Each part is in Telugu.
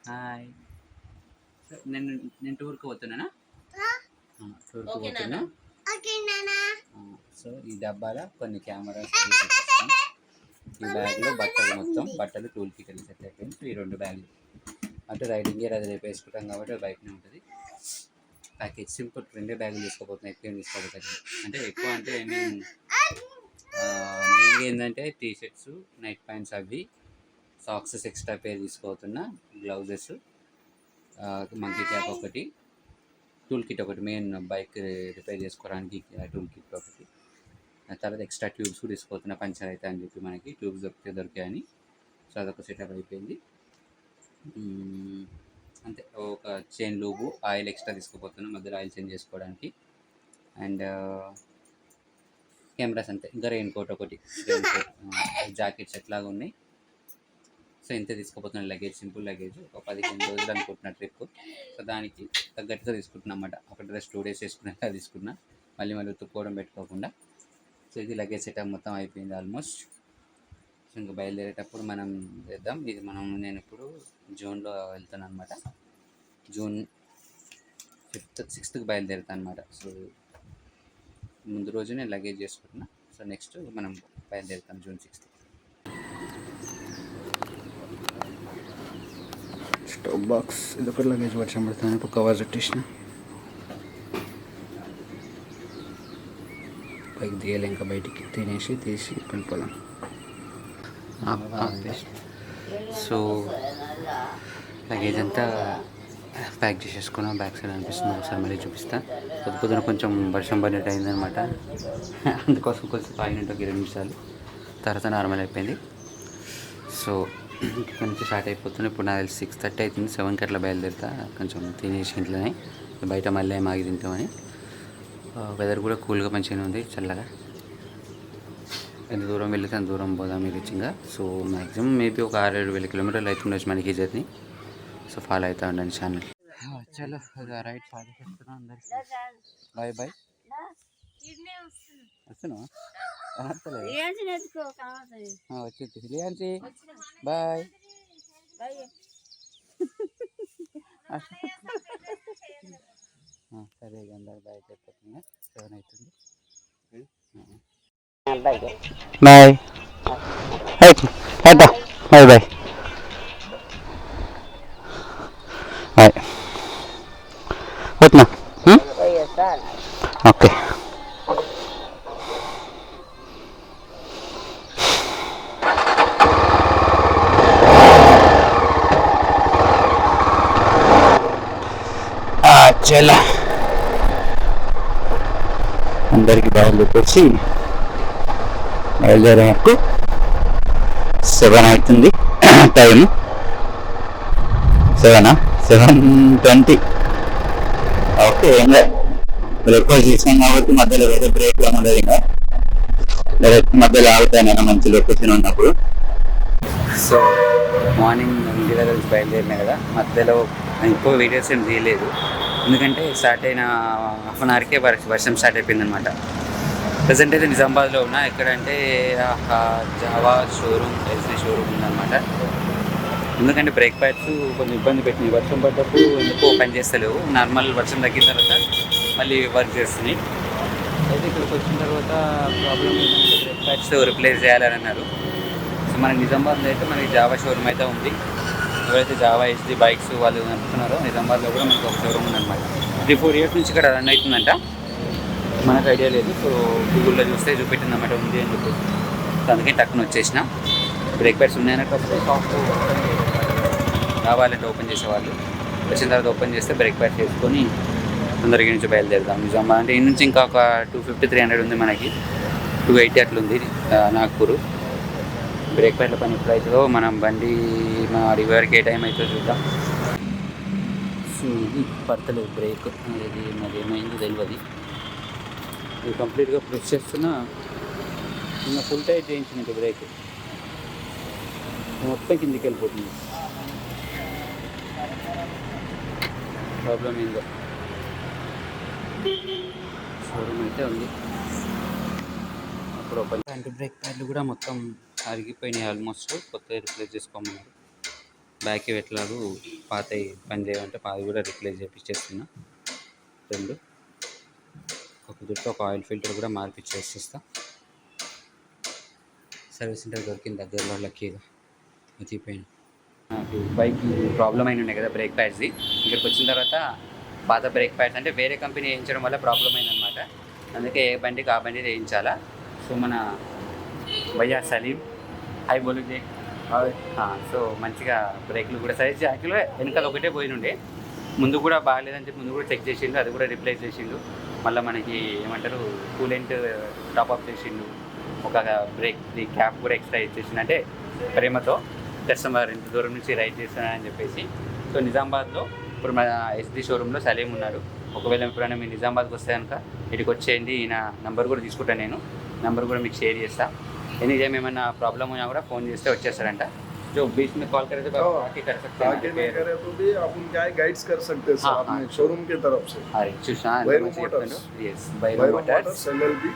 హాయ్. నేను నేను టూర్కి పోతున్నానా? టూర్కి పోతున్నా. సో ఈ డబ్బాలో కొన్ని కెమెరాస్ ఈ బ్యాగ్లో బట్టలు టూల్ కిట్ సెట్ అయిపోయింది. ఈ 2 బ్యాగులు అటు రైడింగ్ గేర్ అది రేపు వేసుకుంటాం కాబట్టి బైక్నే ఉంటుంది. ప్యాకేజ్ సింపుల్ 2 బ్యాగులు తీసుకోపోతున్నాయి. ఎక్కువ తీసుకోపోతుంది అంటే ఎక్కువ అంటే మెయిన్గా ఏంటంటే టీ షర్ట్స్, నైట్ ప్యాంట్స్, అవి సాక్స్ ఎక్స్ట్రా పేర్ తీసుకోతున్నా, గ్లౌజెస్, మంకీ క్యాప్ ఒకటి, టూల్ కిట్ ఒకటి, మెయిన్ బైక్ రిపేర్ చేసుకోవడానికి టూల్ కిట్ ఒకటి. తర్వాత ఎక్స్ట్రా ట్యూబ్స్ కూడా తీసుకోతున్నా, పంచర్ అయితే అని చెప్పి మనకి ట్యూబ్స్ దొరికాయని. సో అదొక సెటప్ అయిపోయింది. అంతే. ఒక చైన్ లూబు, ఆయిల్ ఎక్స్ట్రా తీసుకుపోతున్నా మధ్యలో ఆయిల్ చేంజ్ చేసుకోవడానికి. అండ్ కెమెరాస్ అంతే. ఇంకా రెయిన్ కోట్ ఒకటి, జాకెట్స్ ఎట్లాగా ఉన్నాయి. సో ఇంతే తీసుకుపోతున్నాను లగేజ్, సింపుల్ లగేజ్. ఒక 15 రోజులు అనుకుంటున్నా ట్రిప్. సో దానికి తగ్గట్టుగా తీసుకుంటున్నా అన్నమాట. ఒక డ్రెస్ 2 days వేసుకున్నాక తీసుకున్నా, మళ్ళీ ఉతుక్కోవడం పెట్టుకోకుండా. సో ఇది లగేజ్ సెటప్ మొత్తం అయిపోయింది ఆల్మోస్ట్. సో ఇంకా బయలుదేరేటప్పుడు మనం చేద్దాం. ఇది నేను ఇప్పుడు జూన్లో వెళ్తాను అనమాట. జూన్ 5th 6th బయలుదేరుతాను అనమాట. సో ముందు రోజు నేను లగేజ్ చేసుకుంటున్నా. సో నెక్స్ట్ మనం బయలుదేరుతాం జూన్ 6th. స్టవ్ బాక్స్ ఇదొకటి లగేజ్ వర్షం పడుతుంది. ఇప్పుడు కవర్స్ పెట్టేసిన పైకి దిగాలి. ఇంకా బయటికి తీసి వెళ్ళిపోదాం. సో లగేజ్ అంతా ప్యాక్ చేసేసుకున్నాం. బ్యాక్ సైడ్ అనిపిస్తుంది, ఒకసారి మళ్ళీ చూపిస్తాను. పొద్దున కొంచెం వర్షం పడినట్టు అయిందనమాట. అందుకోసం కొంచెం ఆగినట్టు 20 నిమిషాలు, తర్వాత నార్మల్ అయిపోయింది. సో ఇక్కడ నుంచి స్టార్ట్ అయిపోతుంది. ఇప్పుడు నాకు తెలిసి 6:30 అవుతుంది. 7కి అట్లా బయలుదేరుతా. కొంచెం తినేసి ఇంట్లోనే, బయట మళ్ళీ ఆగి తింటామని. వెదర్ కూడా కూల్గా మంచిగానే ఉంది, చల్లగా. ఎంత దూరం వెళ్తే అంత దూరం పోదాం మీరు రీచింగ్గా. సో మ్యాక్సిమం మేబీ ఒక 6-7 కిలోమీటర్లు అవుతుండొచ్చు మనకి జర్నీ. సో ఫాలో అవుతా ఉండండి ఛానల్. చలో రైట్ ఫాలో చేస్తున్నాం అందరికి. Bye bye. వస్తున్నావా? వచ్చి లియాన్సీ బాయ్. సరే అందరు బాయ్ చెప్పకుండా 7 అవుతుంది. Bye bye bye bye. వస్తున్నా. ఓకే. చలా అందరికి బాగా చెప్పేసి బయలుదేరేకు 7 అవుతుంది. టైం 7:20. ఓకే. ఇంకా బ్రేక్ఫాస్ట్ చేసాం కాబట్టి మధ్యలో వేరే బ్రేక్ ఉండదు. ఇంకా డైరెక్ట్ మధ్యలో ఆగుతాను మంచి లొకేషన్ ఉన్నప్పుడు. సో మార్నింగ్ ఇంటి దగ్గర నుంచి బయలుదేరినా కదా, మధ్యలో ఎక్కువ వీడియోస్ ఏం తీయలేదు. ఎందుకంటే స్టార్ట్ అయిన 1/2 అవర్కే వర్షం స్టార్ట్ అయిపోయింది అనమాట. ప్రజెంట్ అయితే నిజామాబాద్లో ఉన్నా. ఎక్కడంటే జావా షోరూమ్, ఎల్సీ షోరూమ్ ఉందన్నమాట. ఎందుకంటే బ్రేక్ ప్యాడ్స్ కొంచెం ఇబ్బంది పెట్టినాయి. వర్షం పడ్డప్పుడు ఎందుకో పని చేస్తలేవు. నార్మల్ వర్షం తగ్గిన తర్వాత మళ్ళీ వర్క్ చేస్తున్నాయి. అయితే ఇక్కడికి వచ్చిన తర్వాత ప్రాబ్లం ఏంటంటే బ్రేక్ ప్యాడ్స్ రిప్లేస్ చేయాలని అన్నారు. సో మనకి నిజామాబాద్లో అయితే మనకి జావా షోరూమ్ అయితే ఉంది. ఎవరైతే జావా హెచ్డి బైక్స్ వాళ్ళు నడుపుతున్నారో నిజామాబాద్లో కూడా మనకు ఒక షోరూమ్ ఉందన్నమాట. 3-4 years నుంచి ఇక్కడ రన్ అవుతుందంట. మనకు ఐడియా లేదు. సో గూగుల్లో చూస్తే చూపెట్టిందన్నమాట ఉంది అని చెప్పేసి. సో అందుకే టక్కున వచ్చేసిన. బ్రేక్ ప్యాడ్స్ ఉన్నాయన్నట్టు వస్తే షాప్ కావాలంటే ఓపెన్ చేసేవాళ్ళు. వచ్చిన తర్వాత ఓపెన్ చేస్తే బ్రేక్ ప్యాడ్స్ వేసుకొని తొందరగా నుంచి బయలుదేరుతాం. నిజామాబాద్ అంటే ఈ నుంచి ఇంకా ఒక 250-300 ఉంది, మనకి 280 అట్లుంది నాగ్పూర్. బ్రేక్ ప్యాడ్ల పని ఎప్పుడైతుందో మనం బండి మా రివర్కి ఏ టైం అవుతుందో చూద్దాం. సో ఇది పడతలేదు బ్రేక్, ఇది మరి ఏమైందో తెలియదు. ఇది కంప్లీట్గా ప్రెస్ చేస్తున్నా. ఇంకా ఫుల్ టైట్ చేయించినట్టు బ్రేక్ మొత్తం కిందికి వెళ్ళిపోతుంది. ప్రాబ్లం ఏందో. షోరూమ్ అయితే ఉంది. అప్పుడు ఓపెన్ బ్రేక్ ప్యాడ్లు కూడా మొత్తం అరిగిపోయినాయి ఆల్మోస్ట్. కొత్తగా రిప్లేస్ చేసుకోమన్నారు. బ్యాక్ ఎట్లాగూ పాత పని చేయమంటే పాత కూడా రిప్లేస్ చేపించేస్తున్నా. 2 కుదిరితే ఒక ఆయిల్ ఫిల్టర్ కూడా మార్పిచ్చేసిస్తా. సర్వీస్ సెంటర్ దొరికింది దగ్గరలో లక్కీగా మర్చిపోయాను. నాకు బైక్ ప్రాబ్లం అయిన ఉండే కదా బ్రేక్ ప్యాడ్స్ది. ఇక్కడికి వచ్చిన తర్వాత పాత బ్రేక్ ప్యాడ్స్ అంటే వేరే కంపెనీ వేయించడం వల్ల ప్రాబ్లం అయిందనమాట. అందుకే ఏ బండికి ఆ బండి వేయించాలా. సో మన భయ్యా సలీం హై బోలుదే. సో మంచిగా బ్రేక్లు కూడా సైజ్ యాక్చువల్గా వెనకాల ఒకటే పోయినుండే, ముందు కూడా బాగాలేదని చెప్పి ముందు కూడా చెక్ చేసిండు, అది కూడా రిప్లేస్ చేసిండు. మళ్ళీ మనకి ఏమంటారు కూలెంట్ టాప్అప్ చేసిండు, ఒక బ్రేక్ క్యాప్ కూడా ఎక్స్ట్రా ఇచ్చేసిండు. అంటే ప్రేమతో కస్టమర్ ఇంత దూరం నుంచి రైడ్ చేస్తున్నానని చెప్పేసి. సో నిజామాబాద్లో ఇప్పుడు మన ఎస్డి షోరూంలో సలీం ఉన్నాడు. ఒకవేళ ఎప్పుడైనా మీరు నిజామాబాద్కి వస్తే కనుక ఇక్కడికి వచ్చేయండి. ఈయన నంబర్ కూడా తీసుకుంటాను, నేను నంబర్ కూడా మీకు షేర్ చేస్తాను. ఎనీ టైం ఏమైనా ప్రాబ్లమ్ ఉన్నా కూడా ఫోన్ చేస్తే వచ్చేస్తారంట. जो बीच में कॉल करे तो आके कर सकते हैं, आके नहीं करे तो भी अपन क्या है गाइड्स कर सकते हैं साथ में शोरूम की तरफ से. अरे चुशा यस बैरो मोटर्स एलएलबी.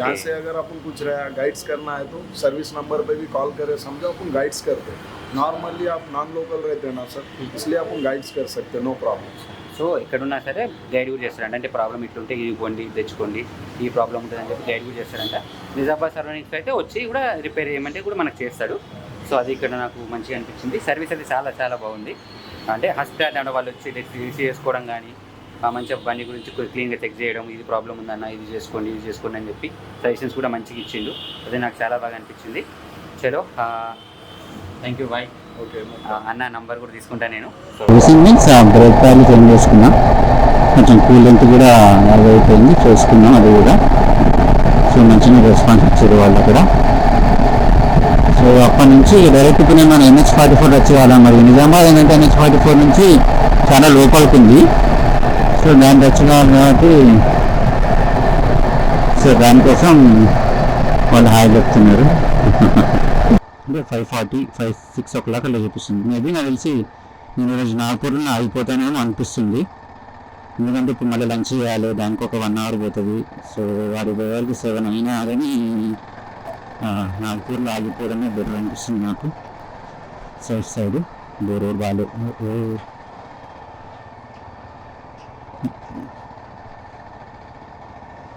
यहाँ से अगर अपन कुछ रहा गाइड्स करना है तो सर्विस नंबर पे भी कॉल करे, समझो अपन गाइड्स करते हैं. नॉर्मली आप नॉन लोकल रहते हैं ना सर, इसलिए अपन गाइड्स कर सकते हैं, नो प्रॉब्लम. సో ఎక్కడున్నా సరే గైడ్ కూడా చేస్తారంట. అంటే ప్రాబ్లం ఇట్లుంటే ఇది ఇవ్వండి, తెచ్చుకోండి, ఈ ప్రాబ్లం ఉంటుందని చెప్పి గైడ్ కూడా చేస్తారంట. నిజామాబాద్ సరౌండింగ్స్ అయితే వచ్చి కూడా రిపేర్ చేయమంటే కూడా మనకు చేస్తాడు. సో అది ఇక్కడ నాకు మంచిగా అనిపించింది. సర్వీస్ అది చాలా చాలా బాగుంది. అంటే హాస్పిటాలిటీ అంటే వాళ్ళు వచ్చి రిసీవ్ చేసుకోవడం కానీ, మంచిగా బండి గురించి క్లీన్గా చెక్ చేయడం, ఇది ప్రాబ్లం ఉందన్న ఇది చేసుకోండి అని చెప్పి సజెషన్స్ కూడా మంచిగా ఇచ్చిండు. అది నాకు చాలా బాగా అనిపించింది. చలో థ్యాంక్ యూ బాయ్. ఓకే అన్న నంబర్ కూడా తీసుకుంటాను నేను. సర్వీసింగ్ మీన్స్ బ్రేక్ ప్యాడ్లు చేంజ్ చేసుకున్నా, కొంచెం కూలెంట్ కూడా యాడ్ అయిపోయింది, చేసుకున్నాం అది కూడా. సో మంచిగా రెస్పాన్స్ ఇచ్చారు వాళ్ళు అక్కడ. సో అప్పటి నుంచి డైరెక్ట్ ఇప్పుడు మనం NH44 వచ్చి వాళ్ళం. మరి నిజామాబాద్ ఏంటంటే NH44 నుంచి చాలా లోపలికి ఉంది. సో దాన్ని వచ్చి కావాలి కాబట్టి సో దానికోసం వాళ్ళు హాయ్ చెప్తున్నారు. అంటే 5:40 6 o'clock అలా చూపిస్తుంది. మేబీ నాకు తెలిసి నేను ఈరోజు నాగపూర్లో ఆగిపోతానేమో అనిపిస్తుంది. ఎందుకంటే ఇప్పుడు మళ్ళీ లంచ్ చేయాలి, దానికి ఒక 1 hour పోతుంది. సో వాడి పోయేవారికి 7 అయినా కానీ నాగపూర్లో ఆగిపోవడమే బెటర్ అనిపిస్తుంది నాకు. సైడ్ రోడ్ బాగాలేదు,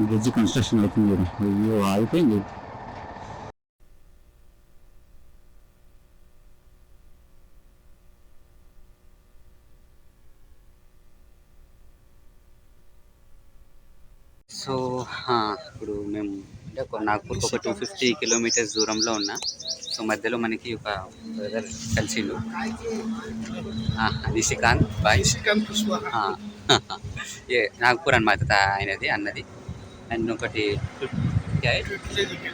బ్రిడ్జ్ కన్స్ట్రక్షన్ అవుతుంది. అయ్యో ఆగిపోయింది. సో ఇప్పుడు మేము అంటే నాగపూర్కి ఒక 250 kilometers దూరంలో ఉన్నా. సో మధ్యలో మనకి ఒక బ్రదర్ కలిసిండు, నిషికాంత్ బాయ్. ఏ నాగపూర్ అనమాట ఆయనది అన్నది. అండ్ ఒకటి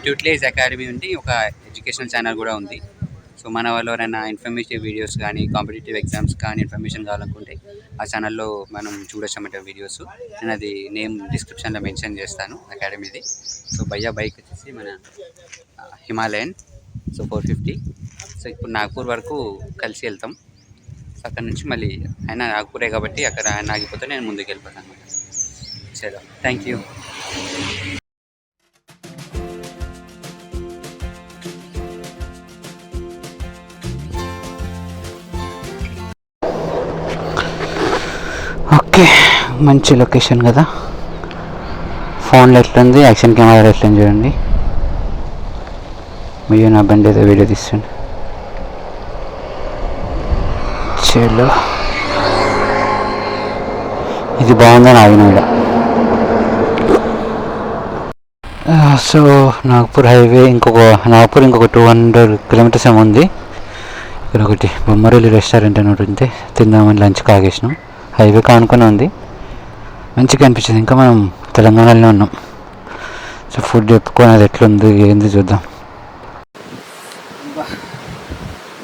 ట్యూట్లేజ్ అకాడమీ ఉంది, ఒక ఎడ్యుకేషనల్ ఛానల్ కూడా ఉంది. సో మన వాళ్ళు ఎవరైనా ఇన్ఫర్మేటివ్ వీడియోస్ కానీ, కాంపిటేటివ్ ఎగ్జామ్స్ కానీ ఇన్ఫర్మేషన్ కావాలనుకుంటే ఆ ఛానల్లో మనం చూడొచ్చన్నమాట వీడియోస్. నేను అది నేమ్ డిస్క్రిప్షన్లో మెన్షన్ చేస్తాను అకాడమీది. సో భయ్యా బైక్ వచ్చేసి మన హిమాలయన్. సో 450. సో ఇప్పుడు నాగపూర్ వరకు కలిసి వెళ్తాం. సో అక్కడ నుంచి మళ్ళీ ఆయన నాగపూరే కాబట్టి అక్కడ ఆయన ఆగిపోతే నేను ముందుకు వెళ్ళిపోతాను అనమాట. చలో థ్యాంక్ యూ. ఓకే, మంచి లొకేషన్ కదా. ఫోన్లో ఎట్లుంది, యాక్షన్ కెమెరా ఎట్లా చూడండి. మీరు నా బండి ఏదో వీడియో తీస్తుండే. చలో ఇది బాగుందని ఆగిన ఇక్కడ. సో నాగపూర్ హైవే నాగపూర్ ఇంకొక 200 kilometers ఏమో ఉంది. ఇక్కడ ఒకటి బొమ్మరేలి రెస్టారెంట్ అని ఉంటుంది, తిందామని లంచ్కి ఆగేసినాం. హైవే కానుకొని ఉంది, మంచిగా అనిపించింది. ఇంకా మనం తెలంగాణలోనే ఉన్నాం. సో ఫుడ్ చెప్పుకొని అది ఎట్లుంది ఏంది చూద్దాం.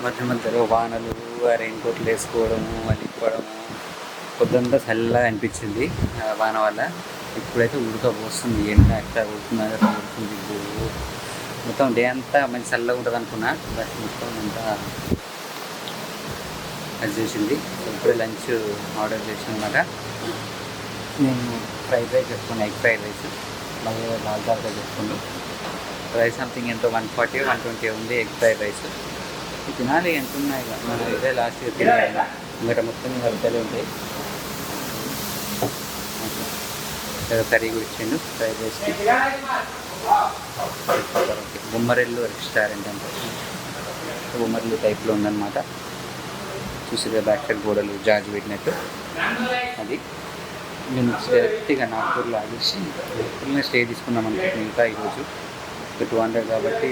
మధ్య మధ్యలో వానలు, రెయిన్ కోట్లు వేసుకోవడము, వణిపోవడము, పొద్దుంతా చల్లగా అనిపించింది వాన వల్ల. ఇప్పుడైతే ఉడకపోస్తుంది, ఎండ ఎట్లా ఉడుతుంది. మొత్తం డే అంతా మంచి చల్లగా ఉంటుంది అనుకున్నా, బట్ మొత్తం అంతా అది చేసింది. ఇప్పుడే లంచ్ ఆర్డర్ చేసిన అనమాట. నేను ఫ్రైడ్ రైస్ చెప్పుకున్నాను, ఎగ్ ఫ్రైడ్ రైస్. మళ్ళీ లాల్ దాల్గా చెప్పుకుంటూ రైస్ సంథింగ్ ఎంతో 140 120 ఉంది ఎగ్ ఫ్రైడ్ రైస్. తినాలి ఎంత ఉన్నాయి ఇక మన ఇదే లాస్ట్ ఇయర్ తినాలి ఇంకా మొత్తం ఇంకా రొట్టెలు ఉంటాయి. ఏదో కర్రీ కూడా ఇచ్చిండు ఫ్రై చేసి. బొమ్మరెల్లు రెస్టారెంట్ అంటే బొమ్మరెల్లు టైప్లో ఉందన్నమాట. చూసి బ్యాక్ సైడ్ గోడలు జార్జ్ పెట్టినట్టు అది. నేను డైరెక్ట్గా నాగ్పూర్లో ఆగేసి ఫుల్గా స్టే తీసుకున్నాం అనుకుంటున్నాను. ఇంకా ఈరోజు 200 కాబట్టి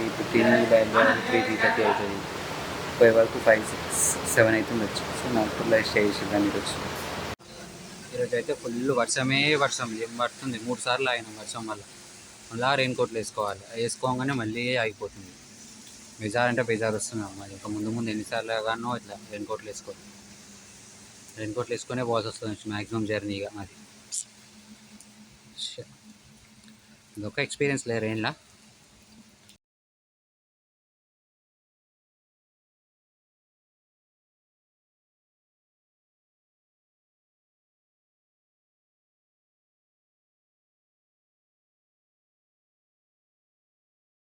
ఇప్పుడు తిని బయలుదేరి 3:30 అవుతుంది. పోయే వరకు 5-6-7 అవుతుంది వచ్చి. సో నాగ్పూర్లో స్టే చేసేదాన్ని ఈరోజు. ఈరోజు అయితే ఫుల్ వర్షమే వర్షం ఏం పడుతుంది. 3 సార్లు ఆగినాం వర్షం వల్ల. మళ్ళీ రెయిన్ కోట్లు వేసుకోగానే మళ్ళీ ఆగిపోతుంది. బెజార్ అంటే బెజార్ వస్తున్నాం. మరి ఇంకా ముందు ఎన్నిసార్లు గానో ఇట్లా రెయిన్ కోట్లు వేసుకొనే పోవాల్సి వస్తుంది మ్యాక్సిమం జర్నీగా. అది ఇదొక ఎక్స్పీరియన్స్ లేదు రెయిన్లా.